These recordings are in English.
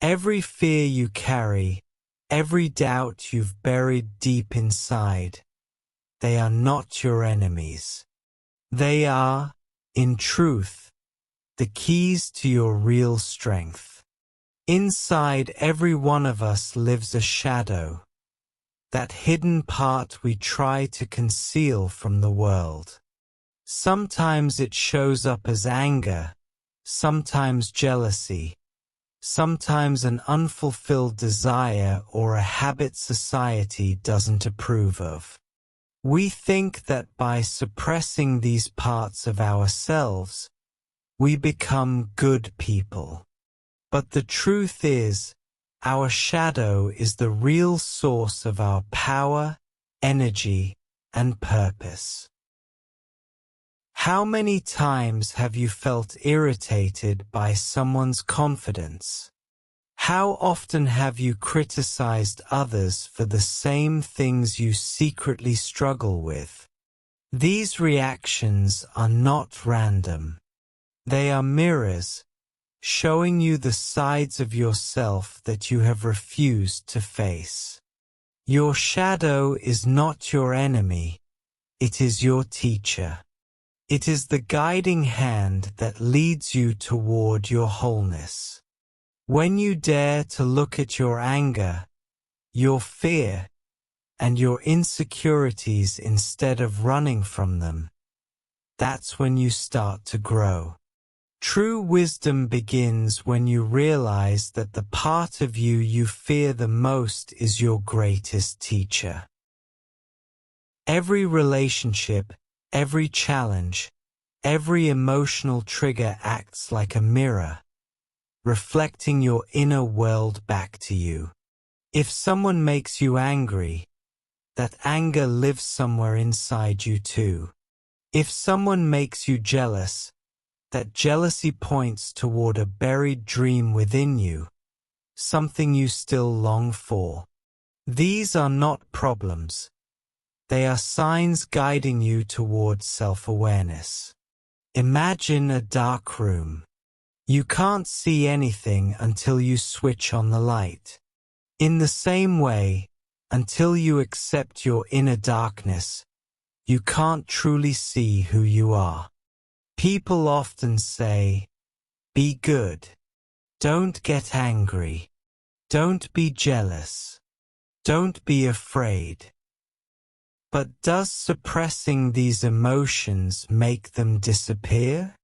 Every fear you carry, every doubt you've buried deep inside, they are not your enemies. They are, in truth, the keys to your real strength. Inside every one of us lives a shadow, that hidden part we try to conceal from the world. Sometimes it shows up as anger, sometimes jealousy, sometimes an unfulfilled desire or a habit society doesn't approve of. We think that by suppressing these parts of ourselves, we become good people. But the truth is, our shadow is the real source of our power, energy, and purpose. How many times have you felt irritated by someone's confidence? How often have you criticized others for the same things you secretly struggle with? These reactions are not random. They are mirrors, showing you the sides of yourself that you have refused to face. Your shadow is not your enemy, it is your teacher. It is the guiding hand that leads you toward your wholeness. When you dare to look at your anger, your fear, and your insecurities instead of running from them, that's when you start to grow. True wisdom begins when you realize that the part of you you fear the most is your greatest teacher. Every relationship, every challenge, every emotional trigger acts like a mirror, reflecting your inner world back to you. If someone makes you angry, that anger lives somewhere inside you too. If someone makes you jealous, that jealousy points toward a buried dream within you, something you still long for. These are not problems. They are signs guiding you towards self-awareness. Imagine a dark room. You can't see anything until you switch on the light. In the same way, until you accept your inner darkness, you can't truly see who you are. People often say, be good. Don't get angry. Don't be jealous. Don't be afraid. But does suppressing these emotions make them disappear?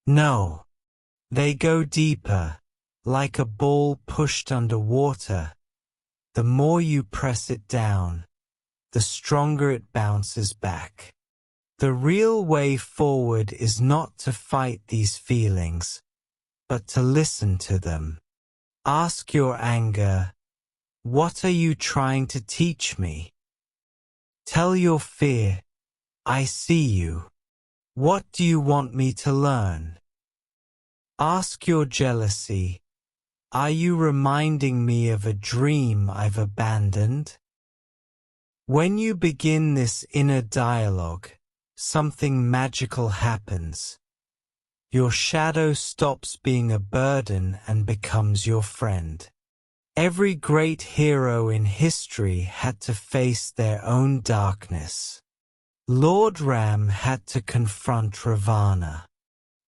No. They go deeper, like a ball pushed under water. The more you press it down, the stronger it bounces back. The real way forward is not to fight these feelings, but to listen to them. Ask your anger, what are you trying to teach me? Tell your fear, I see you. What do you want me to learn? Ask your jealousy, are you reminding me of a dream I've abandoned? When you begin this inner dialogue, something magical happens. Your shadow stops being a burden and becomes your friend. Every great hero in history had to face their own darkness. Lord Ram had to confront Ravana.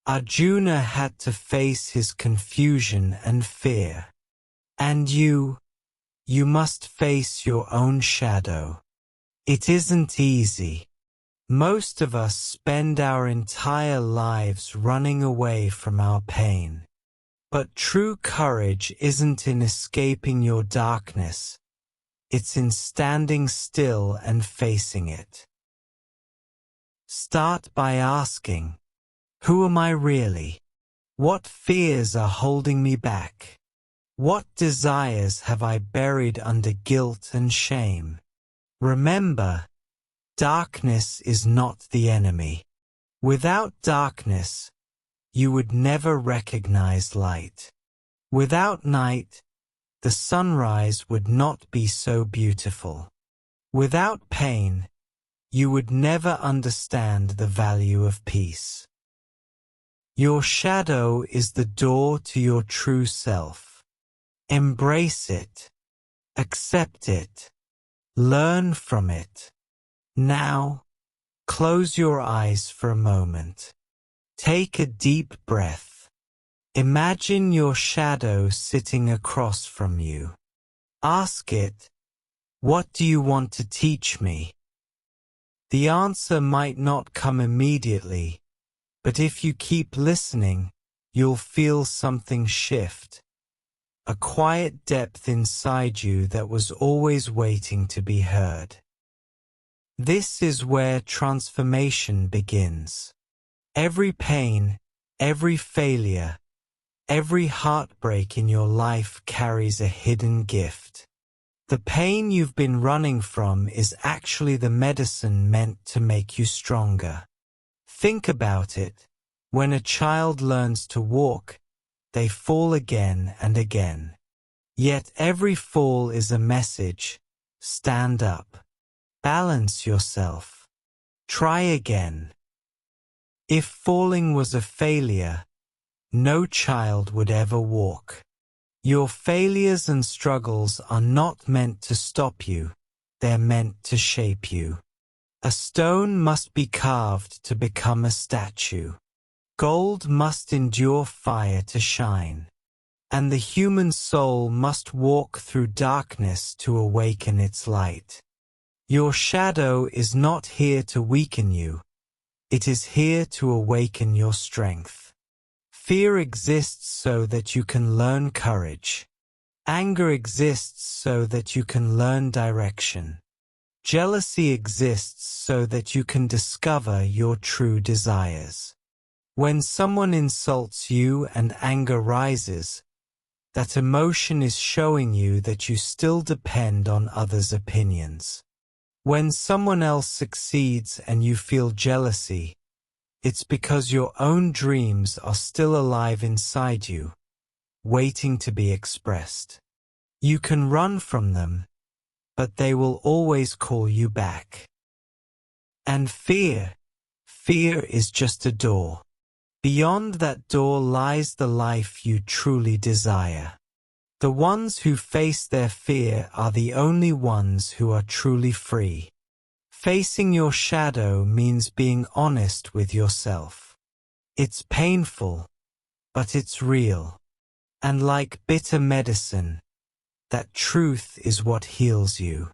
Arjuna had to face his confusion and fear. And you must face your own shadow. It isn't easy. Most of us spend our entire lives running away from our pain. But true courage isn't in escaping your darkness. It's in standing still and facing it. Start by asking, who am I really? What fears are holding me back? What desires have I buried under guilt and shame? Remember, darkness is not the enemy. Without darkness, you would never recognize light. Without night, the sunrise would not be so beautiful. Without pain, you would never understand the value of peace. Your shadow is the door to your true self. Embrace it. Accept it. Learn from it. Now, close your eyes for a moment. Take a deep breath. Imagine your shadow sitting across from you. Ask it, "What do you want to teach me?" The answer might not come immediately, but if you keep listening, you'll feel something shift. A quiet depth inside you that was always waiting to be heard. This is where transformation begins. Every pain, every failure, every heartbreak in your life carries a hidden gift. The pain you've been running from is actually the medicine meant to make you stronger. Think about it. When a child learns to walk, they fall again and again. Yet every fall is a message. Stand up. Balance yourself. Try again. If falling was a failure, no child would ever walk. Your failures and struggles are not meant to stop you, they're meant to shape you. A stone must be carved to become a statue. Gold must endure fire to shine. And the human soul must walk through darkness to awaken its light. Your shadow is not here to weaken you. It is here to awaken your strength. Fear exists so that you can learn courage. Anger exists so that you can learn direction. Jealousy exists so that you can discover your true desires. When someone insults you and anger rises, that emotion is showing you that you still depend on others' opinions. When someone else succeeds and you feel jealousy, it's because your own dreams are still alive inside you, waiting to be expressed. You can run from them, but they will always call you back. And fear is just a door. Beyond that door lies the life you truly desire. The ones who face their fear are the only ones who are truly free. Facing your shadow means being honest with yourself. It's painful, but it's real. And like bitter medicine, that truth is what heals you.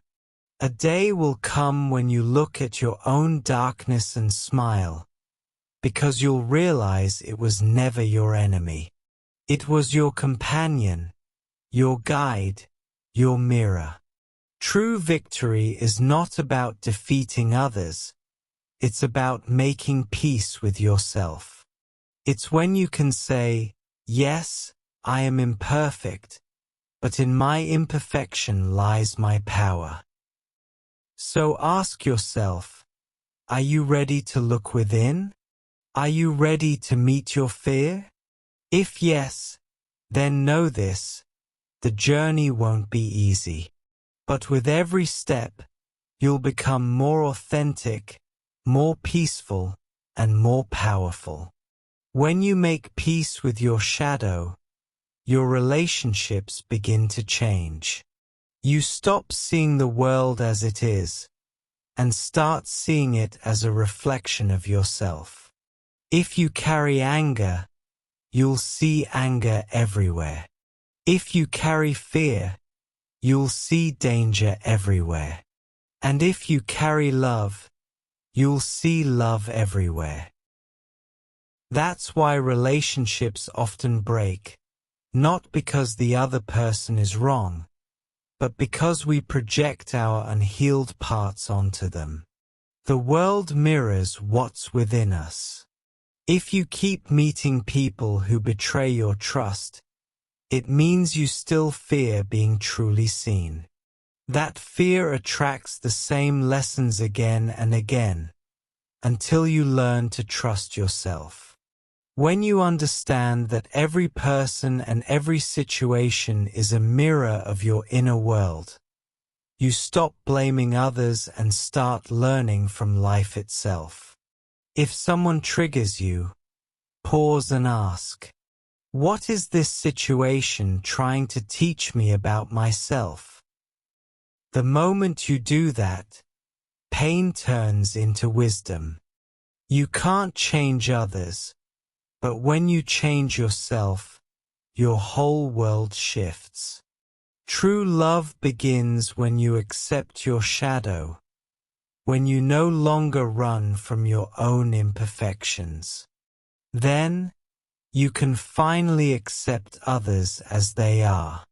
A day will come when you look at your own darkness and smile, because you'll realize it was never your enemy. It was your companion, your guide, your mirror. True victory is not about defeating others. It's about making peace with yourself. It's when you can say, "Yes, I am imperfect, but in my imperfection lies my power." So ask yourself, are you ready to look within? Are you ready to meet your fear? If yes, then know this, the journey won't be easy. But with every step, you'll become more authentic, more peaceful, and more powerful. When you make peace with your shadow, your relationships begin to change. You stop seeing the world as it is, and start seeing it as a reflection of yourself. If you carry anger, you'll see anger everywhere. If you carry fear, you'll see danger everywhere. And if you carry love, you'll see love everywhere. That's why relationships often break, not because the other person is wrong, but because we project our unhealed parts onto them. The world mirrors what's within us. If you keep meeting people who betray your trust, it means you still fear being truly seen. That fear attracts the same lessons again and again, until you learn to trust yourself. When you understand that every person and every situation is a mirror of your inner world, you stop blaming others and start learning from life itself. If someone triggers you, pause and ask, What is this situation trying to teach me about myself? The moment you do that, pain turns into wisdom. You can't change others, but when you change yourself, your whole world shifts. True love begins when you accept your shadow, when you no longer run from your own imperfections. Then, you can finally accept others as they are.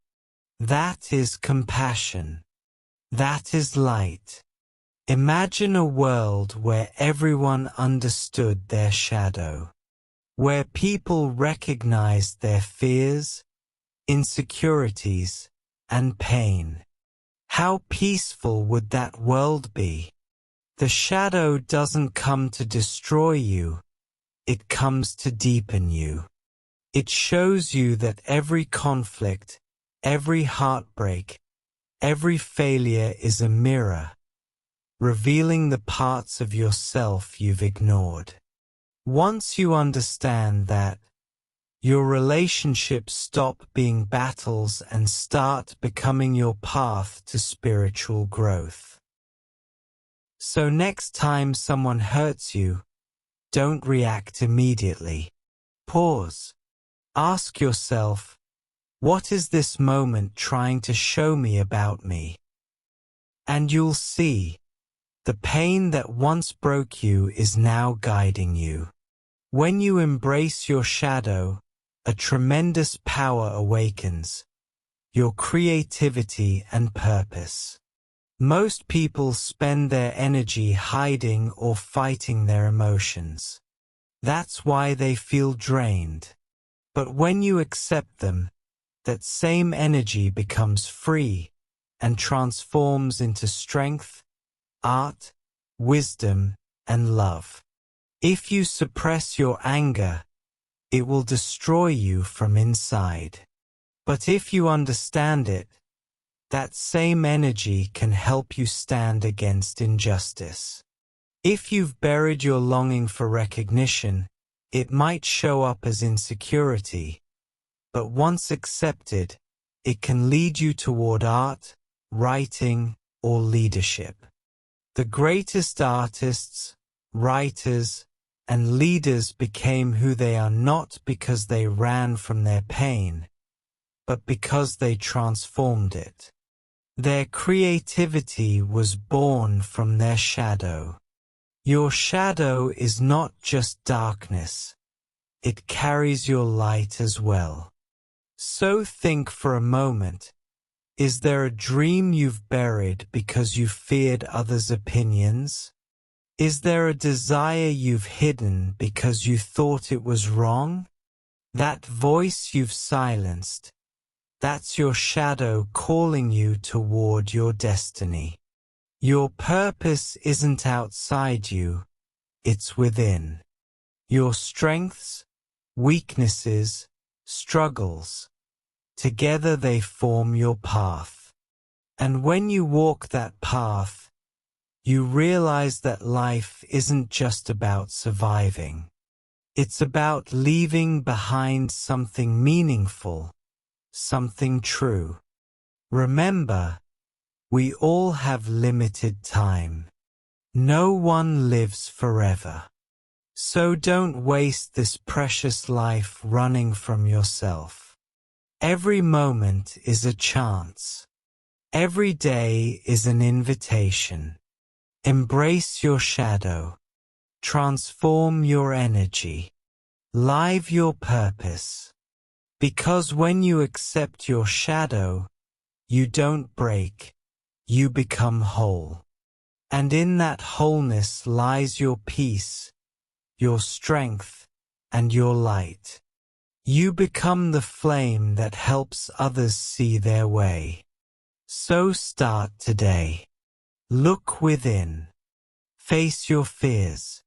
That is compassion. That is light. Imagine a world where everyone understood their shadow, where people recognized their fears, insecurities, and pain. How peaceful would that world be? The shadow doesn't come to destroy you, it comes to deepen you. It shows you that every conflict, every heartbreak, every failure is a mirror, revealing the parts of yourself you've ignored. Once you understand that, your relationships stop being battles and start becoming your path to spiritual growth. So next time someone hurts you, don't react immediately. Pause. Ask yourself, what is this moment trying to show me about me? And you'll see, the pain that once broke you is now guiding you. When you embrace your shadow, a tremendous power awakens, your creativity and purpose. Most people spend their energy hiding or fighting their emotions. That's why they feel drained. But when you accept them, that same energy becomes free and transforms into strength, art, wisdom, and love. If you suppress your anger, it will destroy you from inside. But if you understand it, that same energy can help you stand against injustice. If you've buried your longing for recognition, it might show up as insecurity, but once accepted, it can lead you toward art, writing, or leadership. The greatest artists, writers, and leaders became who they are not because they ran from their pain, but because they transformed it. Their creativity was born from their shadow. Your shadow is not just darkness, it carries your light as well. So think for a moment, is there a dream you've buried because you feared others' opinions? Is there a desire you've hidden because you thought it was wrong? That voice you've silenced, that's your shadow calling you toward your destiny. Your purpose isn't outside you, it's within. Your strengths, weaknesses, struggles, together they form your path. And when you walk that path, you realize that life isn't just about surviving. It's about leaving behind something meaningful, something true. Remember, we all have limited time. No one lives forever. So don't waste this precious life running from yourself. Every moment is a chance. Every day is an invitation. Embrace your shadow. Transform your energy. Live your purpose. Because when you accept your shadow, you don't break, you become whole. And in that wholeness lies your peace, your strength, and your light. You become the flame that helps others see their way. So start today. Look within. Face your fears.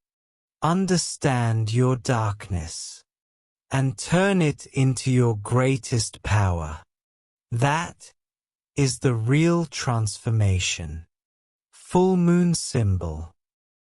Understand your darkness. And turn it into your greatest power. That is the real transformation. Full moon symbol.